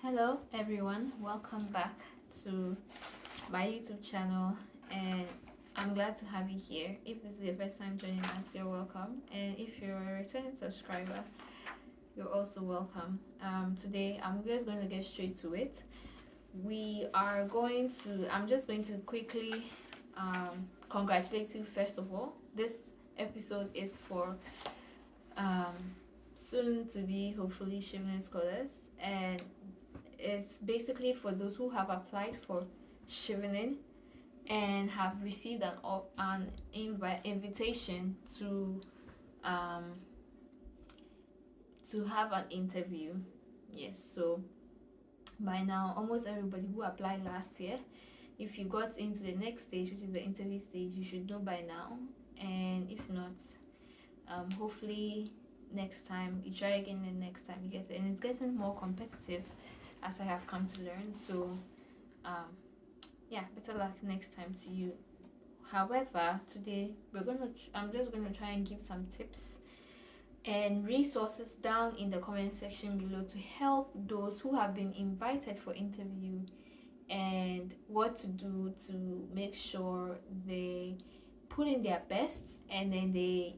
Hello everyone, welcome back to my YouTube channel, and I'm glad to have you here. If this is your first time joining us, you're welcome, and if you're a returning subscriber, you're also welcome. Today I'm just going to get straight to it. I'm just going to quickly congratulate you first of all. This episode is for um, soon to be hopefully Chevening scholars, and it's basically for those who have applied for Chevening and have received an invitation um, to have an interview. Yes, so by now, almost everybody who applied last year, if you got into the next stage, which is the interview stage, you should know by now. And if not, hopefully next time you try again, and next time you get it. And it's getting more competitive as I have come to learn. So um, yeah, better luck next time to you. However, today I'm just gonna try and give some tips and resources down in the comment section below to help those who have been invited for interview, and what to do to make sure they put in their best, and then they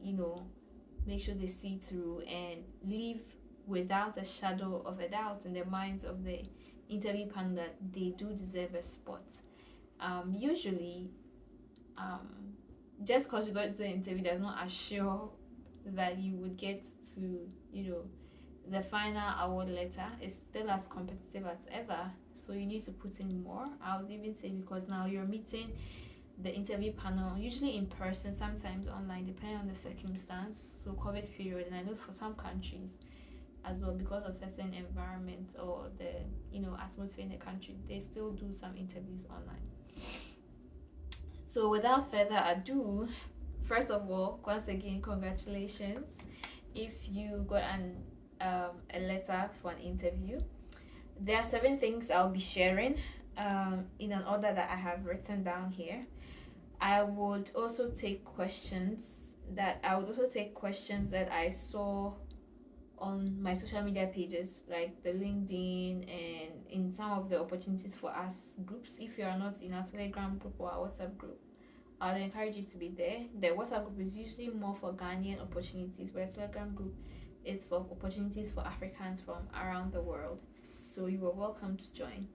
make sure they see through and leave without a shadow of a doubt in the minds of the interview panel that they do deserve a spot. Usually, um, just because you got to the interview does not assure that you would get to, the final award letter. Is still as competitive as ever. So you need to put in more. I would even say, because now you're meeting the interview panel, usually in person, sometimes online, depending on the circumstance. So COVID period, and I know for some countries as well, because of certain environments or the atmosphere in the country, they still do some interviews online. So without further ado, first of all, once again, congratulations if you got a letter for an interview. There are 7 things I'll be sharing in an order that I have written down here. I would also take questions that I saw on my social media pages, like the LinkedIn and in some of the opportunities for us groups. If you are not in a Telegram group or a WhatsApp group, I'd encourage you to be there. The WhatsApp group is usually more for Ghanaian opportunities, but the Telegram group is for opportunities for Africans from around the world. So you are welcome to join.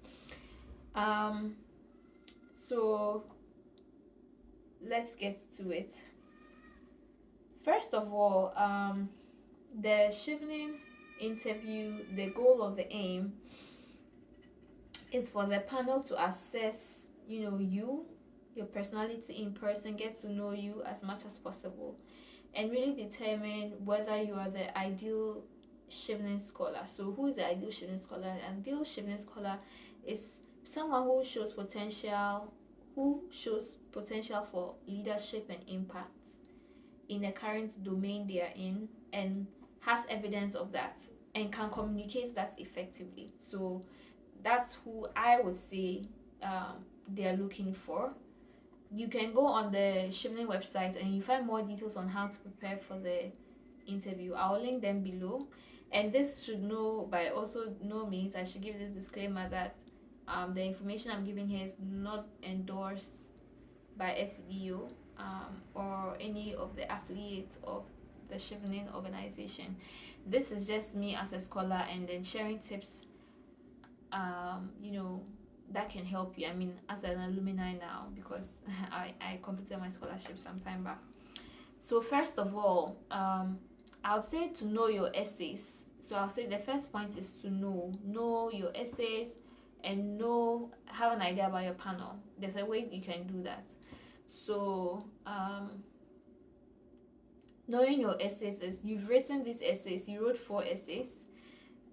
So let's get to it. First of all, the Chevening interview, the goal or the aim is for the panel to assess, your personality in person, get to know you as much as possible, and really determine whether you are the ideal Chevening scholar. So who is the ideal Chevening scholar? An ideal Chevening scholar is someone who shows potential for leadership and impact in the current domain they are in, and has evidence of that and can communicate that effectively. So that's who I would say they are looking for. You can go on the Chevening website and you find more details on how to prepare for the interview. I'll link them below. And this should know by also no means, I should give this disclaimer that the information I'm giving here is not endorsed by FCDO or any of the affiliates of the Chevening organization. This is just me as a scholar, and then sharing tips that can help you. I mean, as an alumni now, because I completed my scholarship some time back. So first of all, I would say to know your essays. So I'll say the first point is to know your essays and have an idea about your panel. There's a way you can do that. So knowing your essays is, you've written these essays, you wrote 4 essays,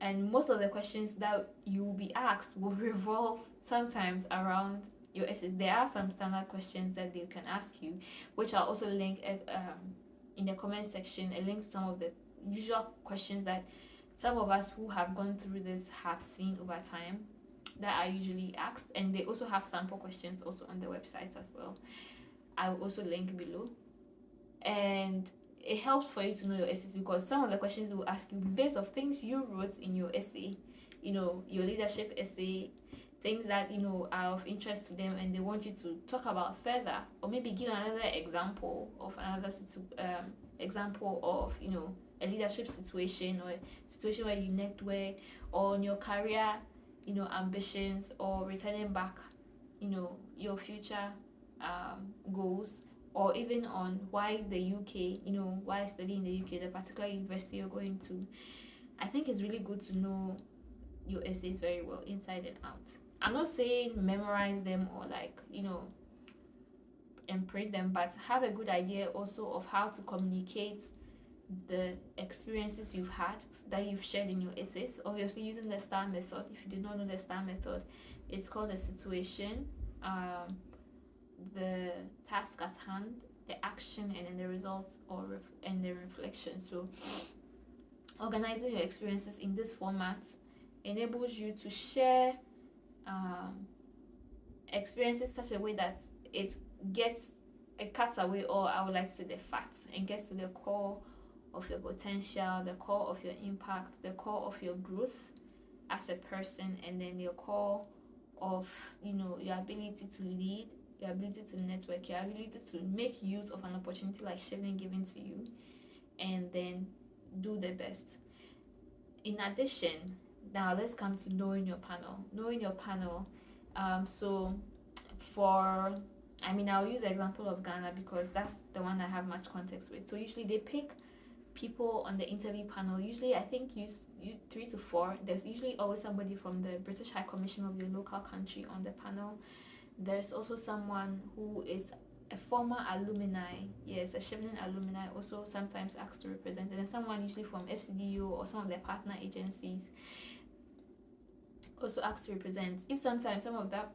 and most of the questions that you will be asked will revolve sometimes around your essays. There are some standard questions that they can ask you, which I'll also link in the comment section, a link to some of the usual questions that some of us who have gone through this have seen over time that are usually asked. And they also have sample questions also on the website as well. I will also link below. And it helps for you to know your essays, because some of the questions will ask you based off things you wrote in your essay. your leadership essay, things that are of interest to them and they want you to talk about further, or maybe give another example of a leadership situation, or a situation where you network, or on your career ambitions, or returning back your future goals, or even on why the UK, why studying in the UK, the particular university you're going to. I think it's really good to know your essays very well, inside and out. I'm not saying memorize them or imprint them, but have a good idea also of how to communicate the experiences you've had that you've shared in your essays. Obviously, using the STAR method. If you did not know the STAR method, it's called the situation, the task at hand, the action, and then the results and the reflection. So, organizing your experiences in this format enables you to share experiences such a way that it cuts away, or I would like to say, the facts, and gets to the core of your potential, the core of your impact, the core of your growth as a person, and then your core of your ability to lead, your ability to network, your ability to make use of an opportunity like Chevening given to you, and then do the best. In addition, now let's come to knowing your panel. So I'll use the example of Ghana because that's the one I have much context with. So usually they pick people on the interview panel. Usually I think you 3 to 4. There's usually always somebody from the British High Commission of your local country on the panel. There's also someone who is a former alumni, yes, a Chevening alumni, also sometimes asked to represent, and then someone usually from FCDU or some of their partner agencies also asked to represent. If sometimes some of the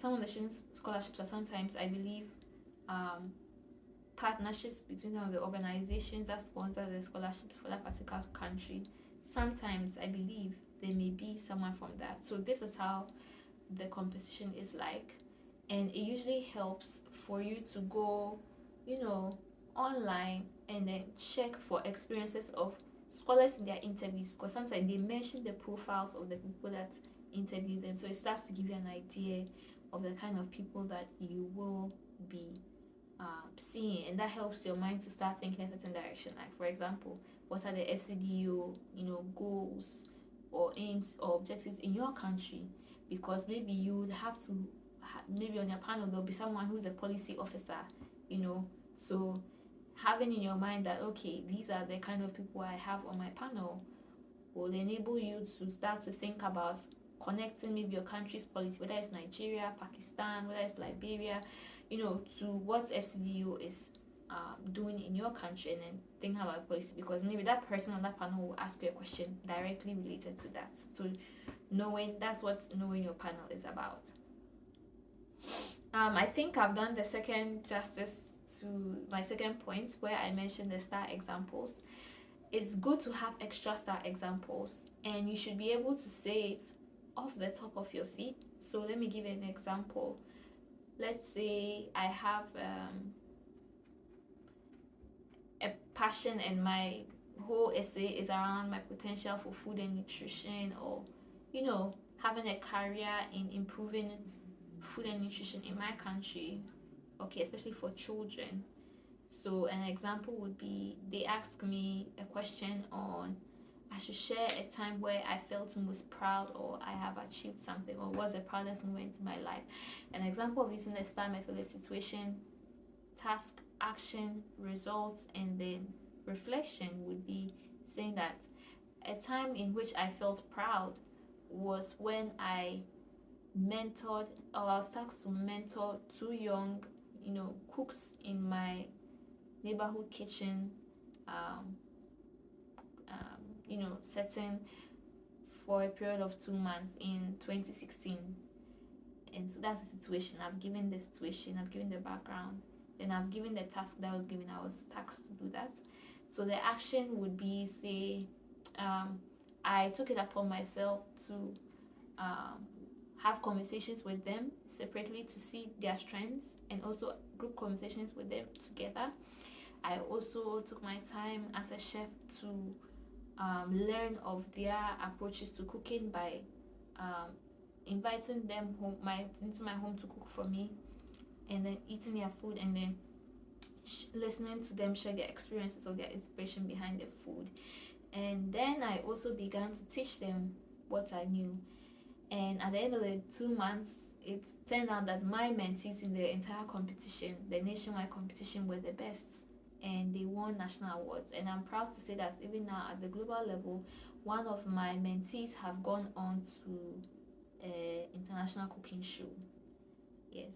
Chevening scholarships are sometimes, I believe, partnerships between some of the organizations that sponsor the scholarships for that particular country. Sometimes I believe there may be someone from that. So this is how the composition is like, and it usually helps for you to go online and then check for experiences of scholars in their interviews, because sometimes they mention the profiles of the people that interview them, so it starts to give you an idea of the kind of people that you will be seeing, and that helps your mind to start thinking in a certain direction. Like, for example, what are the FCDU goals or aims or objectives in your country? Because maybe you would have to maybe on your panel there'll be someone who's a policy officer, so having in your mind that, okay, these are the kind of people I have on my panel, will enable you to start to think about connecting maybe your country's policy, whether it's Nigeria, Pakistan, whether it's Liberia, to what FCDU is doing in your country, and then think about policy, because maybe that person on that panel will ask you a question directly related to that. So that's what knowing your panel is about. I think I've done the second justice to my second point, where I mentioned the STAR examples. It's good to have extra STAR examples, and you should be able to say it off the top of your feet. So let me give you an example. Let's say I have a passion, and my whole essay is around my potential for food and nutrition, or having a career in improving food and nutrition in my country, okay, especially for children. So an example would be, they ask me a question on, I should share a time where I felt most proud, or I have achieved something, or was the proudest moment in my life. An example of using the STAR method is situation, task, action, results, and then reflection would be saying that a time in which I felt proud was when I mentored, or I was tasked to mentor 2 young cooks in my neighborhood kitchen setting for a period of 2 months in 2016. And so that's the situation. I've given the situation, I've given the background, then I've given the task that I was given. I was tasked to do that. So the action would be, say, I took it upon myself to have conversations with them separately to see their strengths, and also group conversations with them together. I also took my time as a chef to learn of their approaches to cooking by inviting them into my home to cook for me, and then eating their food, and then listening to them share their experiences of their inspiration behind the food. And then I also began to teach them what I knew. And at the end of the 2 months, it turned out that my mentees in the entire competition, the nationwide competition, were the best, and they won national awards. And I'm proud to say that even now at the global level, one of my mentees have gone on to an international cooking show. Yes.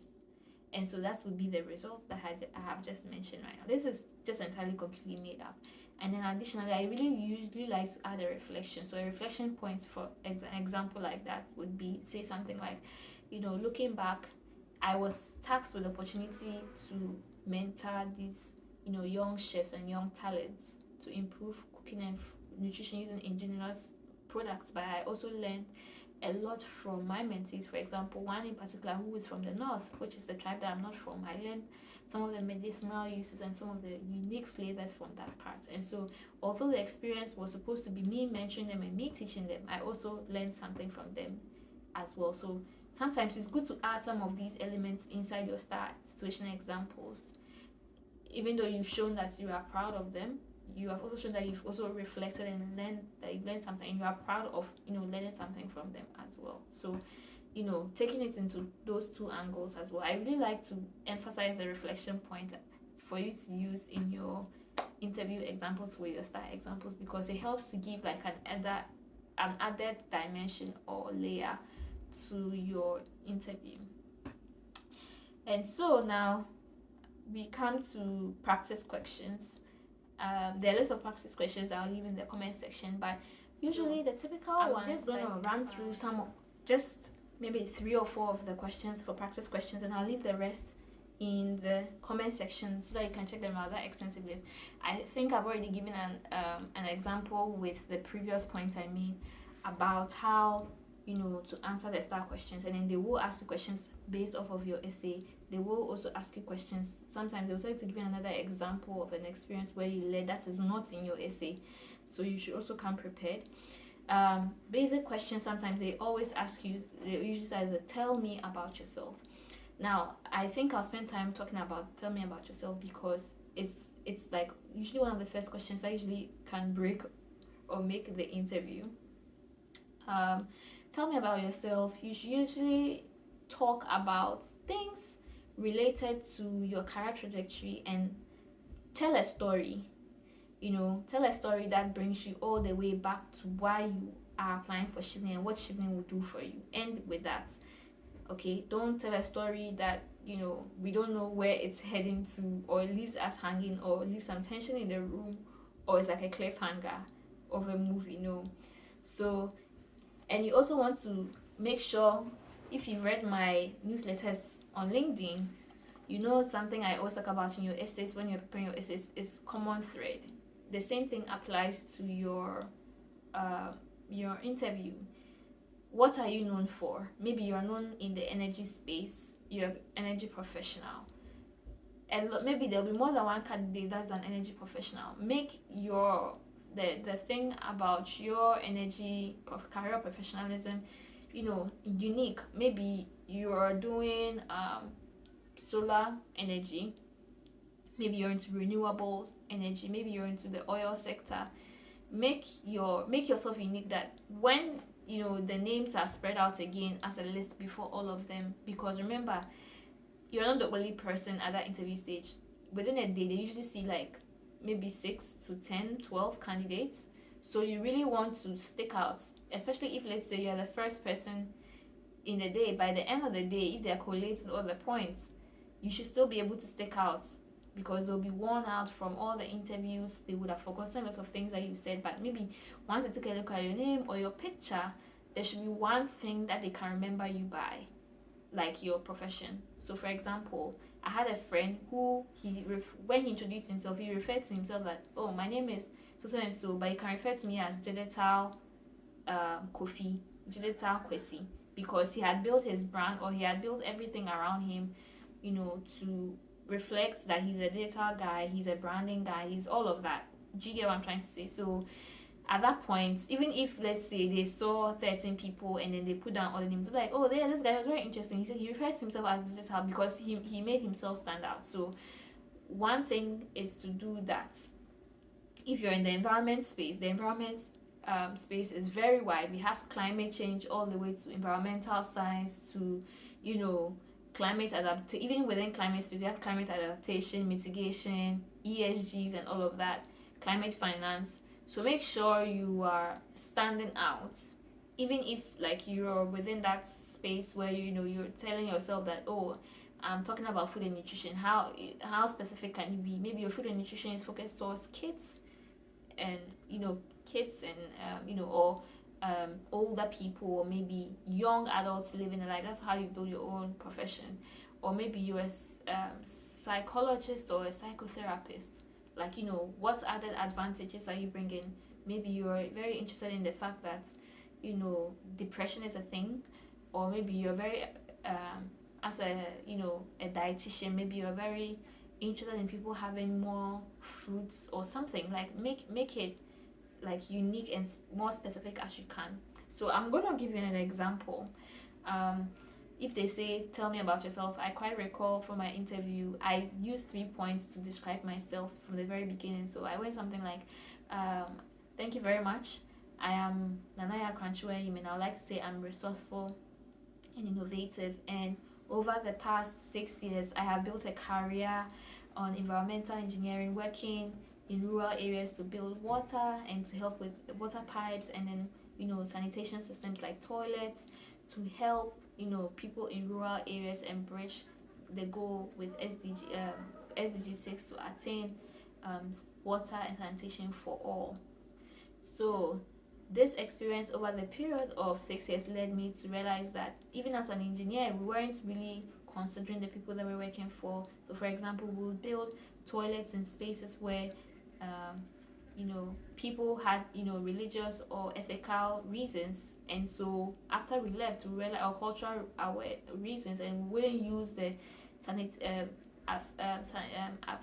And so that would be the results that I have just mentioned right now. This is just entirely completely made up. And then additionally, I really usually like to add a reflection. So a reflection point for an example like that would be, say something like, looking back, I was tasked with the opportunity to mentor these, young chefs and young talents to improve cooking and nutrition using ingenious products. But I also learned a lot from my mentees. For example, one in particular who is from the north, which is the tribe that I'm not from. I learned some of the medicinal uses and some of the unique flavors from that part. And so, although the experience was supposed to be me mentoring them and me teaching them, I also learned something from them as well. So sometimes it's good to add some of these elements inside your star situation examples. Even though you've shown that you are proud of them, you have also shown that you've also reflected and learned that you've learned something, and you are proud of learning something from them as well. So taking it into those two angles as well. I really like to emphasize the reflection point for you to use in your interview examples for your star examples, because it helps to give like an added dimension or layer to your interview. And so now we come to practice questions. There are lots of practice questions I'll leave in the comment section, but usually the typical one, I'm just going to run through just maybe 3 or 4 of the questions for practice questions, and I'll leave the rest in the comment section so that you can check them out that extensively. I think I've already given an example with the previous point I made about how to answer the STAR questions, and then they will ask you questions based off of your essay. They will also ask you questions. Sometimes they will try to give you another example of an experience where you learned that is not in your essay, so you should also come prepared. Basic questions, sometimes they always ask you, they usually say, tell me about yourself. Now I think I'll spend time talking about tell me about yourself, because it's like usually one of the first questions that usually can break or make the interview. Tell me about yourself. You should usually talk about things related to your career trajectory and tell a story. Tell a story that brings you all the way back to why you are applying for Chevening and what Chevening will do for you. End with that. Okay, don't tell a story that we don't know where it's heading to, or it leaves us hanging, or leaves some tension in the room, or it's like a cliffhanger of a movie. So, and you also want to make sure, if you've read my newsletters on LinkedIn, something I always talk about in your essays when you're preparing your essays is common thread. The same thing applies to your interview. What are you known for? Maybe you're known in the energy space, you're an energy professional, and maybe there'll be more than one candidate that's an energy professional. Make the thing about your energy career professionalism unique. Maybe you're doing solar energy, maybe you're into renewable energy, maybe you're into the oil sector. Make yourself unique, that when the names are spread out again as a list before all of them, because remember, you're not the only person at that interview stage. Within a day they usually see like maybe 6 to 10, 12 candidates. So you really want to stick out, especially if, let's say, you're the first person in the day. By the end of the day, if they're collating all the points, you should still be able to stick out, because they'll be worn out from all the interviews. They would have forgotten a lot of things that you said, but maybe once they took a look at your name or your picture, there should be one thing that they can remember you by, like your profession. So for example, I had a friend who when he introduced himself, he referred to himself that, oh, my name is so and so, but you can refer to me as Digital Kofi, Digital Kwesi, because he had built his brand, or he had built everything around him, to reflect that he's a digital guy, he's a branding guy, he's all of that. Do you get what I'm trying to say? So At that point, even if let's say they saw 13 people and then they put down all the names, like, oh, yeah, this guy was very interesting. He said he referred to himself as digital because he made himself stand out. So one thing is to do that. If you're in the environment space, the environment space is very wide. We have climate change all the way to environmental science to, you know, climate adapt. Even within climate space, we have climate adaptation, mitigation, ESGs, and all of that. Climate finance. So make sure you are standing out, even if like you're within that space where you know you're telling yourself that, oh, I'm talking about food and nutrition. How specific can you be? Maybe your food and nutrition is focused towards kids and kids and or older people, or maybe young adults living a life. That's how you build your own profession. Or maybe you're a psychologist or a psychotherapist. Like, what added advantages are you bringing? Maybe you're very interested in the fact that depression is a thing. Or maybe you're very as a dietitian, maybe you're very interested in people having more fruits or something. Like, make it like unique and more specific as you can. So I'm gonna give you an example. um, if they say tell me about yourself, I quite recall from my interview I used 3 points to describe myself from the very beginning. So I went something like, um, thank you very much, I am Nanaya Kranchua, and I would like to say I'm resourceful and innovative. And over the past 6 years, I have built a career on environmental engineering, working in rural areas to build water and to help with water pipes, and then sanitation systems like toilets, to help people in rural areas and bridge the goal with SDG 6 to attain um, water and sanitation for all. So this experience over the period of 6 years led me to realize that even as an engineer, we weren't really considering the people that we're working for. So, for example, we'll build toilets in spaces where, people had, religious or ethical reasons. And so after we left, we realized our cultural reasons, and we wouldn't use the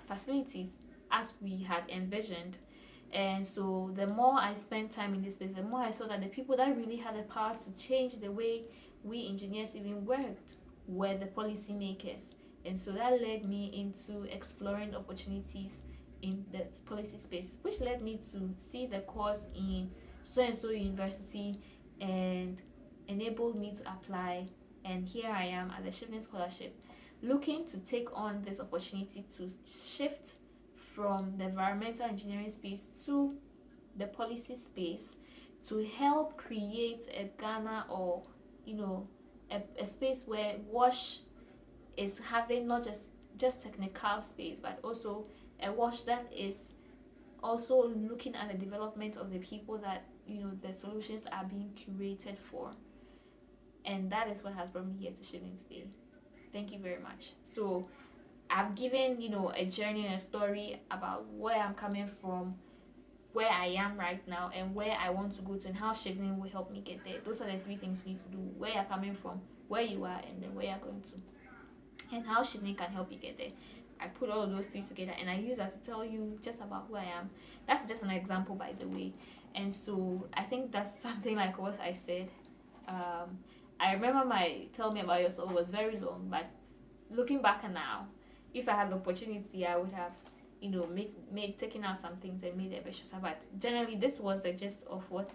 facilities as we had envisioned. And so the more I spent time in this space, the more I saw that the people that really had the power to change the way we engineers even worked were the policymakers. And so that led me into exploring opportunities in the policy space, which led me to see the course in so and so university and enabled me to apply. And here I am at the Chevening Scholarship, looking to take on this opportunity to shift from the environmental engineering space to the policy space, to help create a Ghana, or a space where WASH is having not just technical space, but also a WASH that is also looking at the development of the people that the solutions are being curated for. And that is what has brought me here to Chevening today. Thank you very much. So I've given a journey and a story about where I'm coming from, where I am right now, and where I want to go to, and how Chevening will help me get there. Those are the three things you need to do: where you're coming from, where you are, and then where you're going to, and how Chevening can help you get there. I put all of those three together, and I use that to tell you just about who I am. That's just an example, by the way. And so I think that's something like what I said. I remember my tell me about yourself was very long, but looking back now, if I had the opportunity, I would have, made taken out some things and made it a bit shorter. But generally, this was the gist of what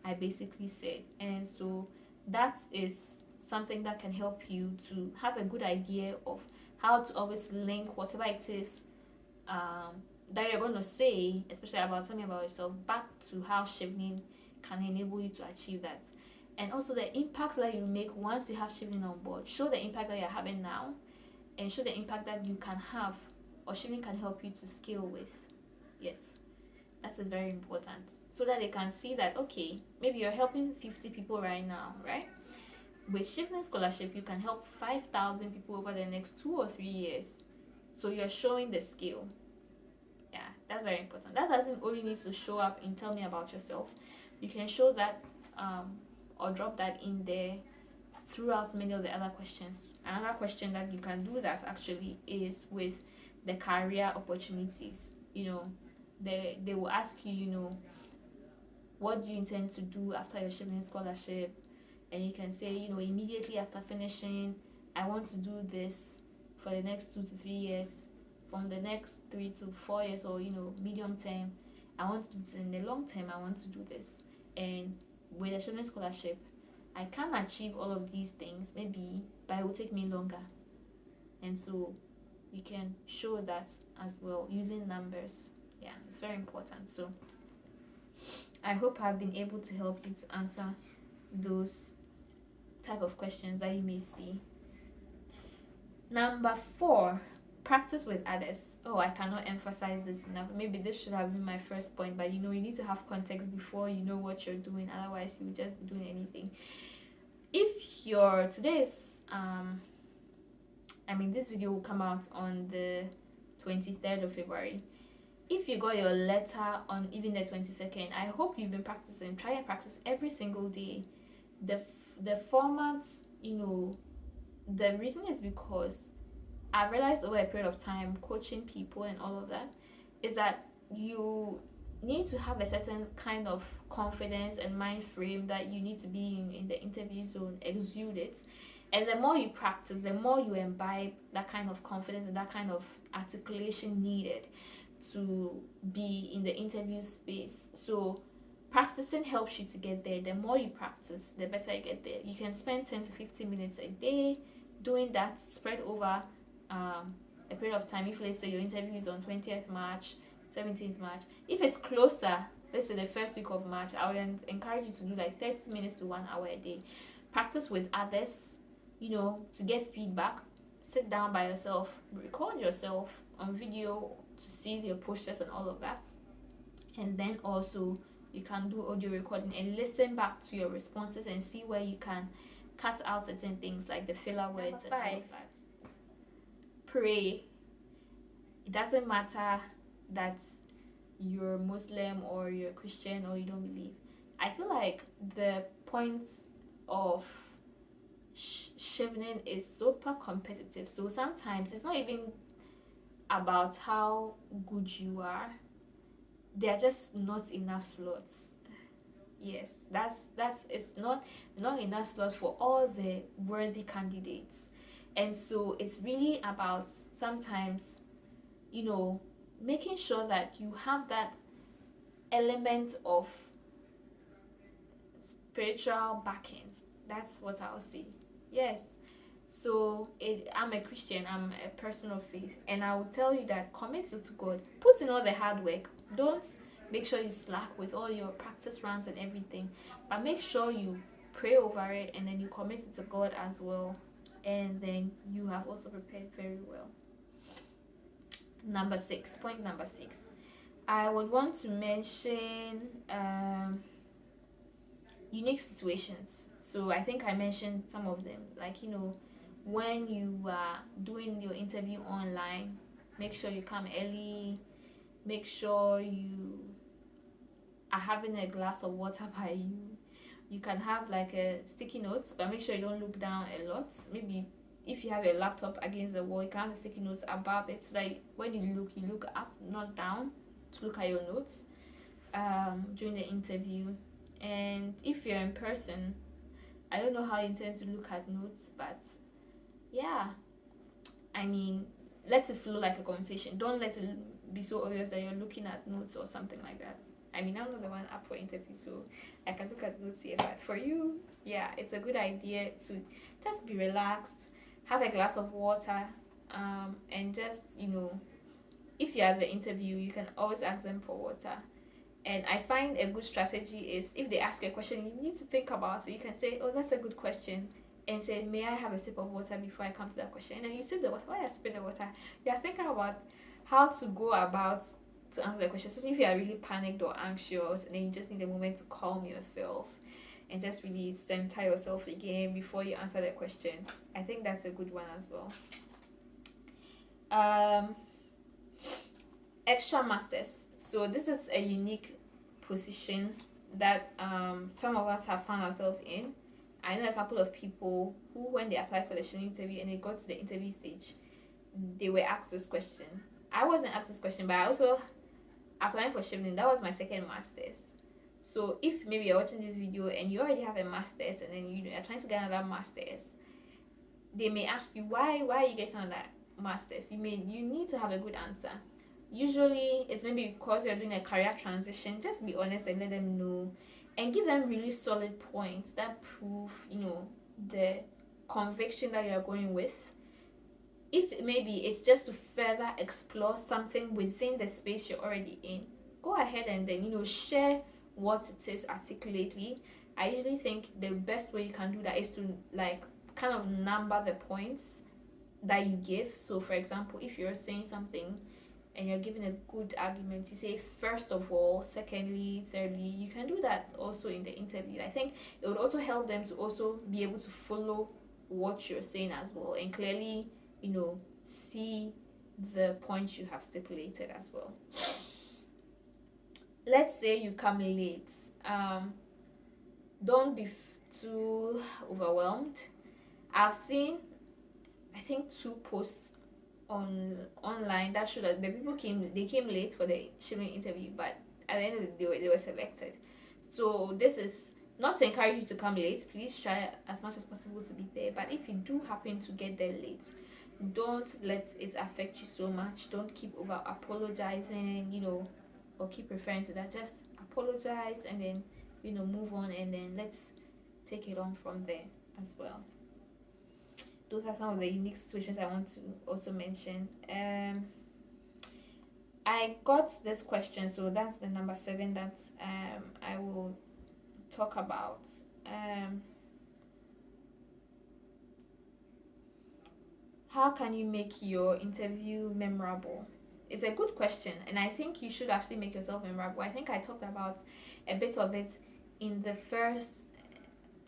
I basically said. And so that is something that can help you to have a good idea of how to always link whatever it is that you're going to say, especially about tell me about yourself, back to how Chevening can enable you to achieve that. And also the impact that you make once you have Chevening on board. Show the impact that you're having now, and show the impact that you can have, or Chevening can help you to scale with. Yes, that is very important. So that they can see that, okay, maybe you're helping 50 people right now, right? With Chevening Scholarship, you can help 5,000 people over the next 2 or 3 years. So you're showing the scale. Yeah, that's very important. That doesn't only need to show up in tell me about yourself. You can show that or drop that in there throughout many of the other questions. Another question that you can do that actually is with the career opportunities. They will ask you, what do you intend to do after your Chevening scholarship? And you can say, immediately after finishing, I want to do this for the next 2 to 3 years. From the next 3 to 4 years, or medium term, I want to do this. In the long term, I want to do this. And with a Chevening scholarship, I can achieve all of these things, maybe, but it will take me longer. And so you can show that as well using numbers. Yeah, it's very important. So I hope I've been able to help you to answer those type of questions that you may see. Number 4, practice with others. Oh, I cannot emphasize this enough. Maybe this should have been my first point, but you need to have context before you know what you're doing. Otherwise, you will just be doing anything. If your today's this video will come out on the 23rd of February. If you got your letter on even the 22nd, I hope you've been practicing. Try and practice every single day. The format, the reason is because I've realized over a period of time coaching people and all of that is that you need to have a certain kind of confidence and mind frame that you need to be in the interview zone, exude it. And the more you practice, the more you imbibe that kind of confidence and that kind of articulation needed to be in the interview space. So practicing helps you to get there. The more you practice, the better you get there. You can spend 10 to 15 minutes a day doing that, spread over a period of time. If let's say your interview is on 20th March, 17th March, if it's closer, let's say the first week of March, I would encourage you to do like 30 minutes to 1 hour a day. Practice with others, to get feedback. Sit down by yourself, record yourself on video to see your postures and all of that. And then also you can do audio recording and listen back to your responses and see where you can cut out certain things like the filler words. Number 5, and all of that. Pray. It doesn't matter that you're Muslim or you're Christian or you don't believe. I feel like the point of Chevening is super competitive. So sometimes it's not even about how good you are. There are just not enough slots. Yes, that's it's not enough slots for all the worthy candidates. And so it's really about sometimes, making sure that you have that element of spiritual backing. That's what I'll say. Yes. So I'm a Christian, I'm a person of faith, and I will tell you that commit to God. Put in all the hard work. Don't make sure you slack with all your practice runs and everything, but make sure you pray over it and then you commit it to God as well, and then you have also prepared very well. Point number 6, I would want to mention unique situations. So I think I mentioned some of them, like when you are doing your interview online, make sure you come early, make sure you are having a glass of water by you. You can have like a sticky notes, but make sure you don't look down a lot. Maybe if you have a laptop against the wall, you can have the sticky notes above it, so that when you look up, not down, to look at your notes during the interview. And if you're in person, I don't know how you intend to look at notes, but yeah, let it flow like a conversation. Don't let it be so obvious that you're looking at notes or something like that. I'm not the one up for interview, so I can look at notes here, but for you, yeah, it's a good idea to just be relaxed, have a glass of water, and just, if you're at the interview, you can always ask them for water. And I find a good strategy is, if they ask you a question, you need to think about it. You can say, oh, that's a good question, and say, may I have a sip of water before I come to that question? And then you sip the water. While you spit the water, you're thinking about how to go about to answer the question, especially if you are really panicked or anxious, and then you just need a moment to calm yourself and just really center yourself again before you answer the question. I think that's a good one as well. Extra masters. So this is a unique position that some of us have found ourselves in. I know a couple of people who, when they applied for the Chevening interview and they got to the interview stage, they were asked this question. I wasn't asked this question, but I also applying for Chevening. That was my second master's. So if maybe you're watching this video and you already have a master's, and then you're trying to get another master's, they may ask you why are you getting another master's. You need to have a good answer. Usually it's maybe because you're doing a career transition. Just be honest and let them know, and give them really solid points that prove the conviction that you're going with. If maybe it's just to further explore something within the space you're already in, go ahead and then share what it is articulately. I usually think the best way you can do that is to like kind of number the points that you give. So for example, if you're saying something and you're giving a good argument, you say first of all, secondly, thirdly. You can do that also in the interview. I think it would also help them to also be able to follow what you're saying as well, and clearly see the points you have stipulated as well. Let's say you come late. Don't be too overwhelmed. I've seen, I think, two posts online that show that the people came late for the Chevening interview, but at the end of the day they were selected. So this is not to encourage you to come late. Please try as much as possible to be there. But if you do happen to get there late, don't let it affect you so much. Don't keep over apologizing, or keep referring to that. Just apologize and then move on, and then let's take it on from there as well. Those are some of the unique situations I want to also mention. I got this question, so that's the number 7 that I will talk about. How can you make your interview memorable? It's a good question, and I think you should actually make yourself memorable. I think I talked about a bit of it in the first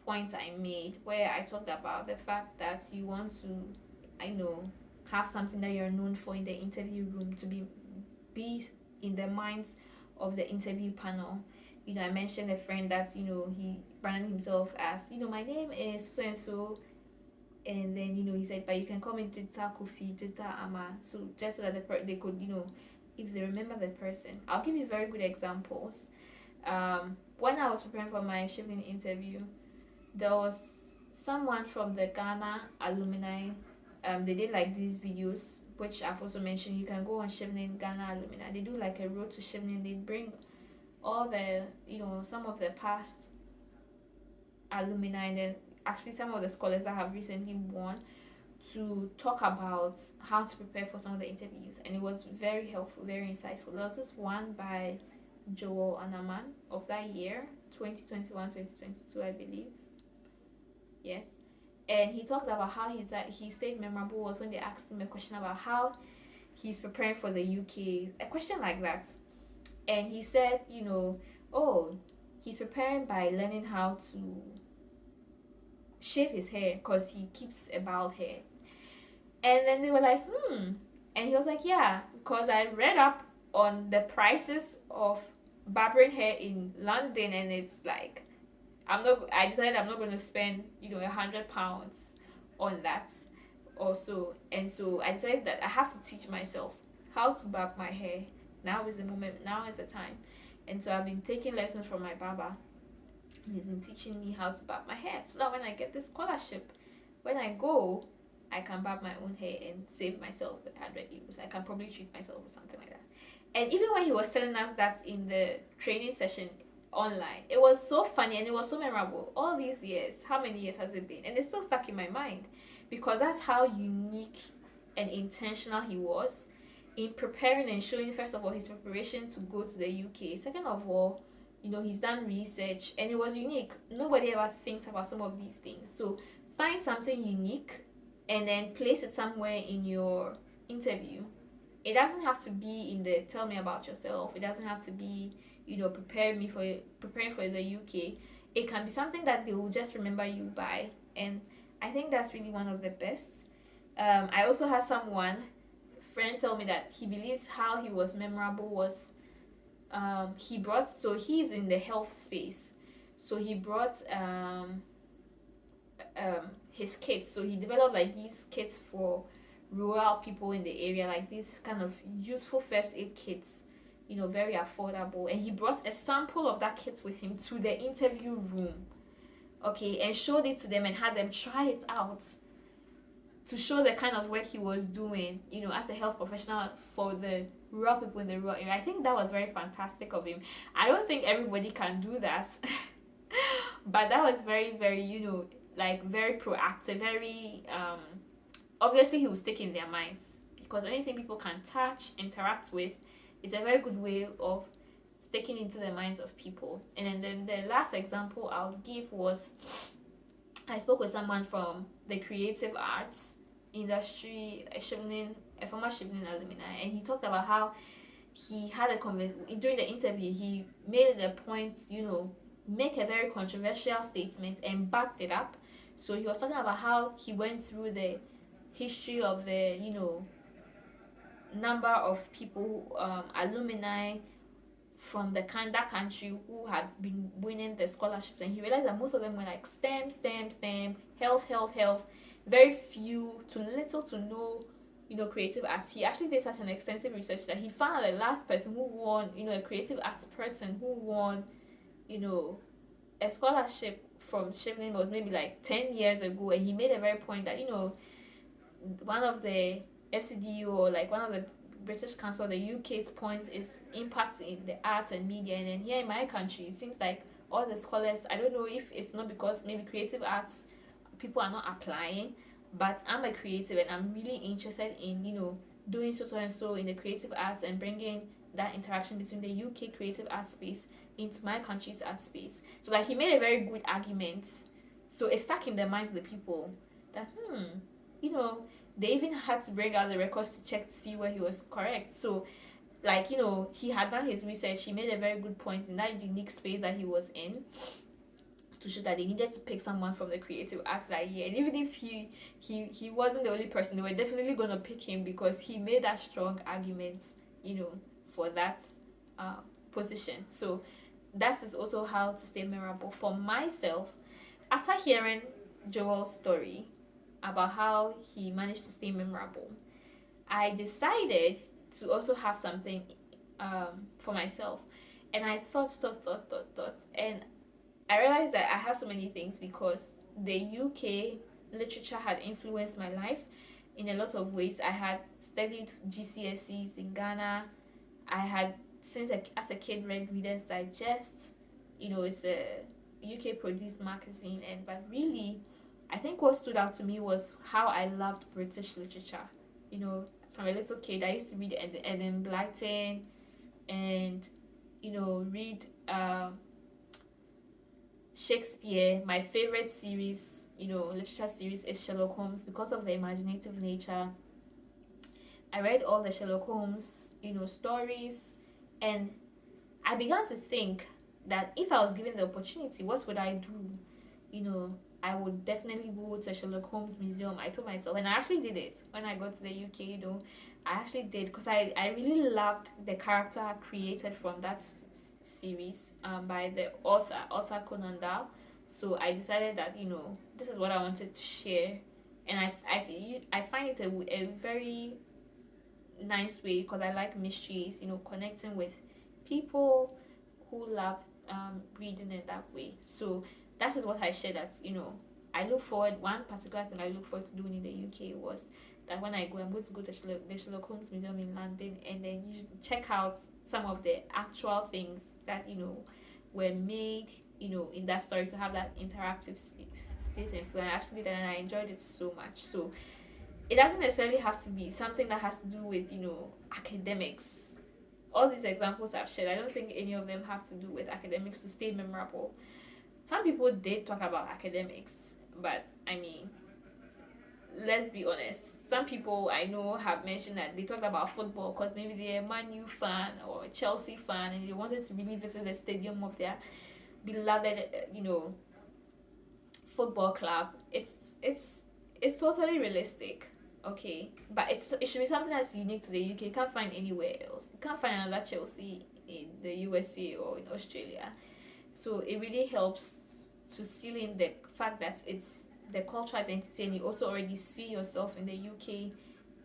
point I made, where I talked about the fact that you want to, have something that you're known for in the interview room to be in the minds of the interview panel. I mentioned a friend that he branded himself as my name is so and so, and then he said, but you can call me Jita Kofi, Jita Ama. So just so that they could if they remember the person. I'll give you very good examples. When I was preparing for my Chevening interview, there was someone from the Ghana alumni. They did like these videos, which I've also mentioned. You can go on Chevening Ghana alumni. They do like a road to Chevening. They bring all the some of the past alumni, and then actually some of the scholars that have recently won, to talk about how to prepare for some of the interviews, and it was very helpful, very insightful. There was this one by Joel Anaman of that year, 2021, 2022, I believe. Yes. And he talked about how he stayed memorable was when they asked him a question about how he's preparing for the UK, a question like that. And he said, oh, he's preparing by learning how to shave his hair because he keeps a bald hair. And then they were like, and he was like, yeah, because I read up on the prices of barbering hair in London, and it's like, I decided I'm not going to spend £100 on that also. And so I decided that I have to teach myself how to barb my hair. Now is the moment, now is the time. And so I've been taking lessons from my barber. He's been teaching me how to barb my hair, so that when I get this scholarship, when I go, I can barb my own hair and save myself the €100. I can probably treat myself or something like that. And even when he was telling us that in the training session online, it was so funny and it was so memorable. All these years, how many years has it been? And it's still stuck in my mind, because that's how unique and intentional he was in preparing and showing, first of all, his preparation to go to the UK. Second of all, he's done research, and it was unique. Nobody ever thinks about some of these things. So find something unique and then place it somewhere in your interview. It doesn't have to be in the tell me about yourself. It doesn't have to be, preparing for the UK. It can be something that they will just remember you by. And I think that's really one of the best. I also had friend tell me that he believes how he was memorable was he's in the health space, so he brought his kits. So he developed like these kits for rural people in the area, like these kind of useful first aid kits very affordable. And he brought a sample of that kit with him to the interview room, okay, and showed it to them and had them try it out to show the kind of work he was doing, as a health professional for the rural people in the rural area. I think that was very fantastic of him. I don't think everybody can do that, but that was very, very, like very proactive, very obviously he was sticking in their minds, because anything people can touch, interact with, it's a very good way of sticking into the minds of people. And then the last example I'll give was, I spoke with someone from the creative arts industry, a former Chevening alumni, and he talked about how he had a conversation during the interview. He made it a point, make a very controversial statement and backed it up. So he was talking about how he went through the history of the, number of people, alumni from that country who had been winning the scholarships, and he realized that most of them were like STEM, health, very few to little to no, creative arts. He actually did such an extensive research that he found the last person who won, a creative arts person who won, you know, a scholarship from Chevening was maybe like 10 years ago. And he made a very point that, one of the FCDU, or like one of the British Council, the UK's points is impact in the arts and media. And then here in my country, it seems like all the scholars, I don't know if it's not because maybe creative arts people are not applying, but I'm a creative and I'm really interested in, doing so and so in the creative arts and bringing that interaction between the UK creative art space into my country's art space. So like he made a very good argument. So it stuck in the minds of the people that you know, they even had to bring out the records to check to see where he was correct. So like, he had done his research, he made a very good point in that unique space that he was in, to show that they needed to pick someone from the creative arts that year. And even if he wasn't the only person, they were definitely going to pick him because he made that strong argument, for that position. So that is also how to stay memorable. For myself, after hearing Joel's story about how he managed to stay memorable, I decided to also have something for myself. And I thought, and I realized that I had so many things because the UK literature had influenced my life in a lot of ways. I had studied GCSEs in Ghana. I had, as a kid, read Reader's Digest. It's a UK produced magazine, but really, I think what stood out to me was how I loved British literature. From a little kid, I used to read Eden Blyton and, read Shakespeare. My favorite series, literature series, is Sherlock Holmes because of the imaginative nature. I read all the Sherlock Holmes, stories, and I began to think that if I was given the opportunity, what would I do? I would definitely go to a Sherlock Holmes museum. I told myself, and I actually did it when I got to the UK, I actually did, because I really loved the character created from that series by the author Conan Doyle. So I decided that, this is what I wanted to share. And I find it a very nice way, because I like mysteries, connecting with people who love reading in that way. So that is what I shared, that I look forward, one particular thing I look forward to doing in the UK was that when I'm going to go to the Sherlock Holmes Museum in London, and then you check out some of the actual things that were made in that story, to have that interactive space and feel. I actually did, and I enjoyed it so much. So it doesn't necessarily have to be something that has to do with academics. All these examples I've shared, I don't think any of them have to do with academics to stay memorable. Some people did talk about academics, but I mean, let's be honest. Some people I know have mentioned that they talked about football because maybe they're a Man U fan or a Chelsea fan, and they wanted to really visit the stadium of their beloved, football club. It's totally realistic, okay, but it should be something that's unique to the UK. You can't find anywhere else. You can't find another Chelsea in the USA or in Australia. So it really helps to seal in the fact that it's the cultural identity, and you also already see yourself in the UK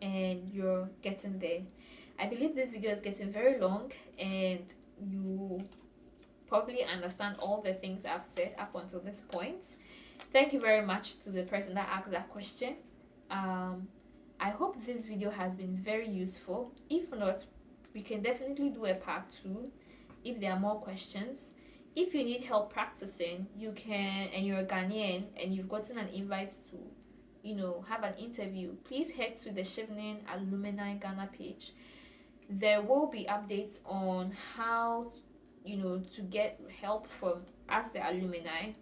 and you're getting there. I believe this video is getting very long, and you probably understand all the things I've said up until this point. Thank you very much to the person that asked that question. I hope this video has been very useful. If not, we can definitely do a part 2 if there are more questions. If you need help practicing, you can, and you're a Ghanaian and you've gotten an invite to, have an interview, please head to the Chevening Alumni Ghana page. There will be updates on how, to get help from us, the alumni,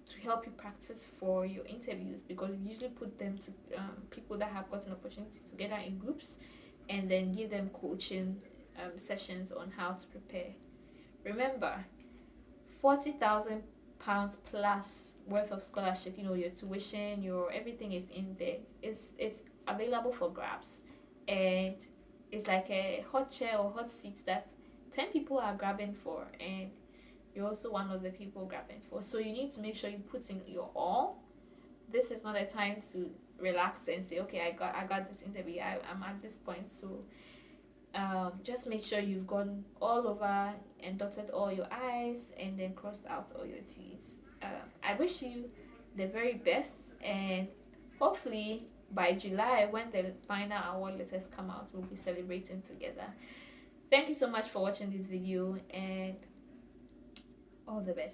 to help you practice for your interviews, because we usually put them to people that have got an opportunity together in groups, and then give them coaching sessions on how to prepare. Remember, £40,000 plus worth of scholarship, your tuition, your everything is in there. It's available for grabs, and it's like a hot chair or hot seat that 10 people are grabbing for, and you're also one of the people grabbing for. So you need to make sure you put in your all. This is not a time to relax and say, okay, I got this interview, I'm at this point. So just make sure you've gone all over and dotted all your I's and then crossed out all your T's. I wish you the very best, and hopefully by July, when the final award letters come out, we'll be celebrating together. Thank you so much for watching this video, and all the best.